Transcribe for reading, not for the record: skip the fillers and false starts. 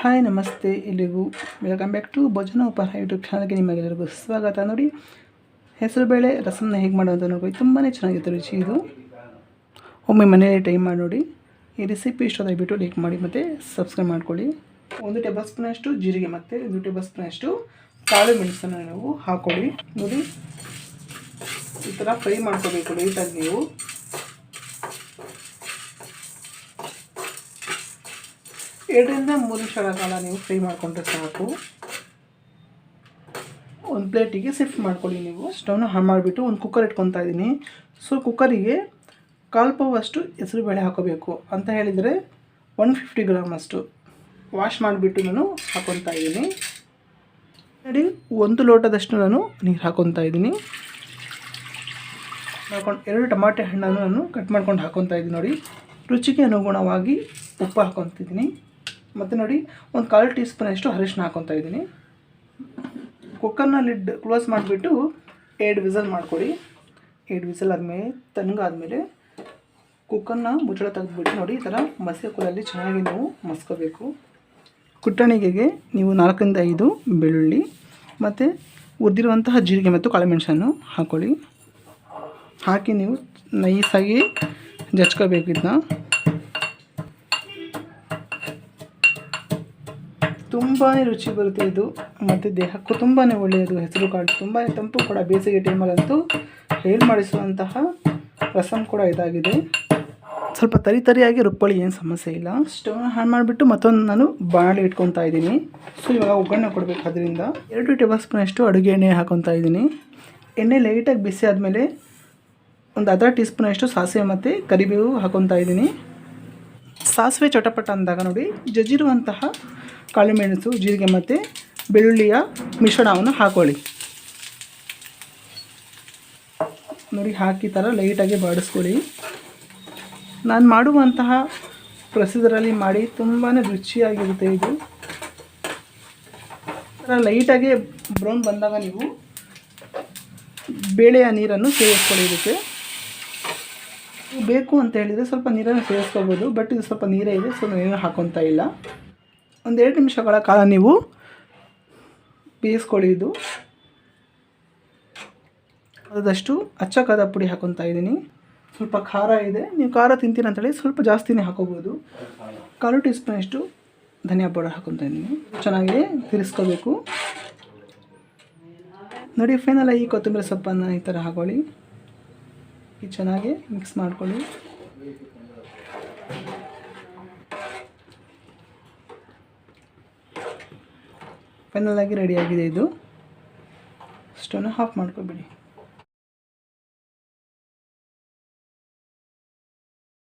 Hi ನಮಸ್ತೆ ಎಲ್ಲಿಗೂ welcome back to ಭೋಜನ ಉಪಹಾರ ಯೂಟ್ಯೂಬ್ ಚಾನಲ್ಗೆ ನಿಮಗೆಲ್ಲರಿಗೂ ಸ್ವಾಗತ. ನೋಡಿ, ಹೆಸರುಬೇಳೆ ರಸಮ್ನ ಹೇಗೆ ಮಾಡೋದು ನೋಡ್ಕೊಳ್ಳಿ. ತುಂಬಾ ಚೆನ್ನಾಗಿರುತ್ತೆ ರುಚಿ. ಇದು ಒಮ್ಮೆ ಮನೆಯಲ್ಲಿ ಟ್ರೈ ಮಾಡಿ ನೋಡಿ. ಈ ರೆಸಿಪಿ ಇಷ್ಟೊಂದಾಗಿಬಿಟ್ಟು ಲೈಕ್ ಮಾಡಿ ಮತ್ತು ಸಬ್ಸ್ಕ್ರೈಬ್ ಮಾಡ್ಕೊಳ್ಳಿ. 1 ಟೇಬಲ್ ಸ್ಪೂನಷ್ಟು ಜೀರಿಗೆ ಮತ್ತು 1 ಟೇಬಲ್ ಸ್ಪೂನಷ್ಟು ಕಾಳು ಮೆಣಸನ್ನು ನಾವು ಹಾಕ್ಕೊಳ್ಳಿ. ನೋಡಿ, ಈ ಥರ ಫ್ರೈ ಮಾಡ್ಕೋಬೇಕು ಲೈಟಾಗಿ. ನೀವು 2 ರಿಂದ 3 ನಿಮಿಷಗಳ ಕಾಲ ನೀವು ಫ್ರೈ ಮಾಡಿಕೊಂಡ್ರೆ ಸಾಕು. ಒಂದು ಪ್ಲೇಟಿಗೆ ಶಿಫ್ಟ್ ಮಾಡ್ಕೊಳ್ಳಿ. ನೀವು ಸ್ಟವ್ನ ಆನ್ ಮಾಡಿಬಿಟ್ಟು ಒಂದು ಕುಕ್ಕರ್ ಇಟ್ಕೊತಾ ಇದ್ದೀನಿ. ಸೊ ಕುಕ್ಕರಿಗೆ 1/4 ಪಾವಷ್ಟು ಹೆಸರುಬೇಳೆ ಹಾಕೋಬೇಕು. ಅಂತ ಹೇಳಿದರೆ 150 ಗ್ರಾಮ್ ಅಷ್ಟು ವಾಶ್ ಮಾಡಿಬಿಟ್ಟು ನಾನು ಹಾಕ್ಕೊತಾ ಇದ್ದೀನಿ. ನೋಡಿ, 1 ಲೋಟದಷ್ಟು ನಾನು ನೀರು ಹಾಕ್ಕೊತಾ ಇದ್ದೀನಿ. 2 ಟಮಾಟೆ ಹಣ್ಣನ್ನು ನಾನು ಕಟ್ ಮಾಡ್ಕೊಂಡು ಹಾಕ್ಕೊತಾ ಇದ್ದೀನಿ. ನೋಡಿ, ರುಚಿಗೆ ಅನುಗುಣವಾಗಿ ಉಪ್ಪು ಹಾಕ್ಕೊತಿದ್ದೀನಿ. ಮತ್ತು ನೋಡಿ, ಒಂದು 1/4 ಟೀ ಸ್ಪೂನಷ್ಟು ಅರಿಶಿನ ಹಾಕ್ಕೊತಾ ಇದ್ದೀನಿ. ಕುಕ್ಕರ್ನ ಲಿಡ್ ಕ್ಲೋಸ್ ಮಾಡಿಬಿಟ್ಟು 2 ವಿಸಲ್ ಮಾಡ್ಕೊಳ್ಳಿ. 2 ವಿಸಲ್ ಆದಮೇಲೆ ತಣ್ಣಗಾದ್ಮೇಲೆ ಕುಕ್ಕರ್ನ ಮುಚ್ಚಳ ತೆಗೆದುಬಿಟ್ಟು ನೋಡಿ, ಈ ಥರ ಮಸಿ ಕುಲಲ್ಲಿ ಚೆನ್ನಾಗಿ ನಾವು ಮಸ್ಕೋಬೇಕು. ಕುಟ್ಟಣಿಗೆಗೆ ನೀವು 4 ರಿಂದ 5 ಬೆಳ್ಳುಳ್ಳಿ ಮತ್ತು ಉರಿದಿರುವಂತಹ ಜೀರಿಗೆ ಮತ್ತು ಕಾಳುಮೆಣಸನ್ನು ಹಾಕ್ಕೊಳ್ಳಿ. ಹಾಕಿ ನೀವು ನೈಸಾಗಿ ಜಚ್ಕೋಬೇಕು. ಇದನ್ನ ತುಂಬಾ ರುಚಿ ಬರುತ್ತೆ ಇದು, ಮತ್ತು ದೇಹಕ್ಕೂ ತುಂಬಾ ಒಳ್ಳೆಯದು. ಹೆಸರು ಕಾಳು ತುಂಬಾ ತಂಪು ಕೂಡ. ಬೇಸಿಗೆ ಟೈಮಲ್ಲಂತೂ ಹೇಳಿ ಮಾಡಿಸುವಂತಹ ರಸಮ್ ಕೂಡ ಇದಾಗಿದೆ. ಸ್ವಲ್ಪ ತರಿಯಾಗಿ ರುಬ್ಕೊಳ್ಳಿ, ಏನು ಸಮಸ್ಯೆ ಇಲ್ಲ. ಸ್ಟವ್ನ ಆನ್ ಮಾಡಿಬಿಟ್ಟು ಮತ್ತೊಂದು ನಾನು ಬಾಣಲೆ ಇಟ್ಕೊತಾ ಇದ್ದೀನಿ. ಸೊ ಇವಾಗ ಒಗ್ಗರಣೆ ಕೊಡಬೇಕು. ಅದರಿಂದ 2 ಟೇಬಲ್ ಸ್ಪೂನಷ್ಟು ಅಡುಗೆ ಎಣ್ಣೆ ಹಾಕ್ಕೊತಾ ಇದ್ದೀನಿ. ಎಣ್ಣೆ ಲೈಟಾಗಿ ಬಿಸಿ ಆದಮೇಲೆ ಒಂದು 1/2 ಟೀ ಸ್ಪೂನಷ್ಟು ಸಾಸಿವೆ ಮತ್ತು ಕರಿಬೇವು ಹಾಕ್ಕೊತಾ ಇದ್ದೀನಿ. ಸಾಸಿವೆ ಚಟಪಟ ಅಂದಾಗ ನೋಡಿ, ಜಜ್ಜಿರುವಂತಹ ಕಾಳುಮೆಣಸು, ಜೀರಿಗೆ ಮತ್ತು ಬೆಳ್ಳುಳ್ಳಿಯ ಮಿಶ್ರಣವನ್ನು ಹಾಕ್ಕೊಳ್ಳಿ. ನೋಡಿ, ಹಾಕಿ ಥರ ಲೈಟಾಗಿ ಬಾಡಿಸ್ಕೊಳ್ಳಿ. ನಾನು ಮಾಡುವಂತಹ ಪ್ರೊಸೀಜರಲ್ಲಿ ಮಾಡಿ ತುಂಬಾ ರುಚಿಯಾಗಿರುತ್ತೆ ಇದು. ಥರ ಲೈಟಾಗಿ ಬ್ರೌನ್ ಬಂದಾಗ ನೀವು ಬೇಳೆಯ ನೀರನ್ನು ಸೇರಿಸ್ಕೊಳ್ಳಿ. ಇದಕ್ಕೆ ಬೇಕು ಅಂತ ಹೇಳಿದರೆ ಸ್ವಲ್ಪ ನೀರನ್ನು ಸೇರಿಸ್ಕೋಬೋದು, ಬಟ್ ಇದು ಸ್ವಲ್ಪ ನೀರೇ ಇದೆ, ಸೊ ನೀರನ್ನು ಹಾಕ್ಕೊತಾ ಇಲ್ಲ. ಒಂದು 2 ನಿಮಿಷಗಳ ಕಾಲ ನೀವು ಬೇಯಿಸ್ಕೊಳ್ಳಿ. ಇದು ಅದಷ್ಟು ಅಚ್ಚ ಖಾರದ ಪುಡಿ ಹಾಕ್ಕೊತಾ ಇದ್ದೀನಿ. ಸ್ವಲ್ಪ ಖಾರ ಇದೆ, ನೀವು ಖಾರ ತಿಂತೀರ ಅಂತೇಳಿ ಸ್ವಲ್ಪ ಜಾಸ್ತಿನೇ ಹಾಕೋಬೋದು. 1/4 ಟೀ ಸ್ಪೂನಷ್ಟು ಧನಿಯಾ ಪೌಡರ್ ಹಾಕ್ಕೊತಾ ಇದ್ದೀನಿ. ಚೆನ್ನಾಗಿ ತಿರ್ಸ್ಕೋಬೇಕು. ನೋಡಿ, ಫೈನಲ್ ಈ ಕೊತ್ತಂಬರಿ ಸೊಪ್ಪನ್ನು ಈ ಥರ ಹಾಕೊಳ್ಳಿ. ಇದು ಚೆನ್ನಾಗಿ ಮಿಕ್ಸ್ ಮಾಡ್ಕೊಳ್ಳಿ. ಫೈನಲ್ ಆಗಿ ರೆಡಿಯಾಗಿದೆ ಇದು. ಸ್ಟವ್ನ ಆಫ್ ಮಾಡ್ಕೊಬಿಡಿ.